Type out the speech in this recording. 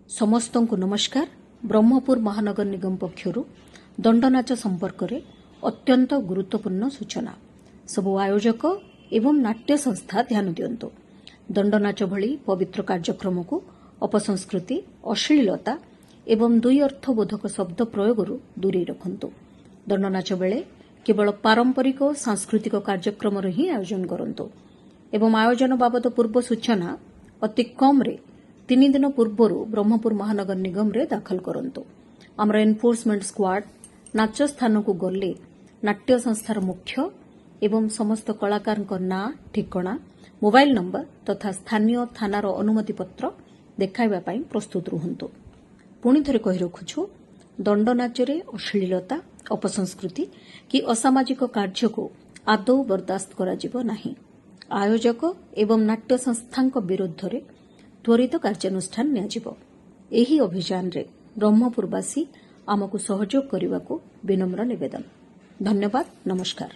ସମସ୍ତଙ୍କୁ ନମସ୍କାର। ବ୍ରହ୍ମପୁର ମହାନଗର ନିଗମ ପକ୍ଷରୁ ଦଣ୍ଡନାଚ ସମ୍ପର୍କରେ ଅତ୍ୟନ୍ତ ଗୁରୁତ୍ୱପୂର୍ଣ୍ଣ ସୂଚନା। ସବୁ ଆୟୋଜକ ଏବଂ ନାଟ୍ୟ ସଂସ୍ଥା ଧ୍ୟାନ ଦିଅନ୍ତୁ। ଦଣ୍ଡନାଚ ଭଳି ପବିତ୍ର କାର୍ଯ୍ୟକ୍ରମକୁ ଅପସଂସ୍କୃତି, ଅଶ୍ଳୀଳତା ଏବଂ ଦୁଇ ଅର୍ଥବୋଧକ ଶବ୍ଦ ପ୍ରୟୋଗରୁ ଦୂରେଇ ରଖନ୍ତୁ। ଦଣ୍ଡନାଚ ବେଳେ କେବଳ ପାରମ୍ପରିକ ଓ ସାଂସ୍କୃତିକ କାର୍ଯ୍ୟକ୍ରମର ହିଁ ଆୟୋଜନ କରନ୍ତୁ ଏବଂ ଆୟୋଜନ ବାବଦ ପୂର୍ବ ସୂଚନା ଅତି କମ୍ରେ 3 ଦିନ ପୂର୍ବରୁ ବ୍ରହ୍ମପୁର ମହାନଗର ନିଗମରେ ଦାଖଲ କରନ୍ତୁ। ଆମର ଏନଫୋର୍ସମେଣ୍ଟ ସ୍କ୍ୱାର୍ଡ ନାଚ ସ୍ଥାନକୁ ଗଲେ ନାଟ୍ୟ ସଂସ୍ଥାର ମୁଖ୍ୟ ଏବଂ ସମସ୍ତ କଳାକାରଙ୍କ ନାଁ, ଠିକଣା, ମୋବାଇଲ ନମ୍ବର ତଥା ସ୍ଥାନୀୟ ଥାନାର ଅନୁମତି ପତ୍ର ଦେଖାଇବା ପାଇଁ ପ୍ରସ୍ତୁତ ରୁହନ୍ତୁ। ପୁଣି ଥରେ କହି ରଖୁଛୁ, ଦଣ୍ଡନାଚରେ ଅଶ୍ଳୀଳତା, ଅପସଂସ୍କୃତି କି ଅସାମାଜିକ କାର୍ଯ୍ୟକୁ ଆଦୌ ବରଦାସ୍ତ କରାଯିବ ନାହିଁ। ଆୟୋଜକ ଏବଂ ନାଟ୍ୟ ସଂସ୍ଥାଙ୍କ ବିରୁଦ୍ଧରେ ତ୍ୱରିତ କାର୍ଯ୍ୟାନୁଷ୍ଠାନ ନିଆଯିବ। ଏହି ଅଭିଯାନରେ ବ୍ରହ୍ମପୁରବାସୀ ଆମକୁ ସହଯୋଗ କରିବାକୁ ବିନମ୍ର ନିବେଦନ। ଧନ୍ୟବାଦ। ନମସ୍କାର।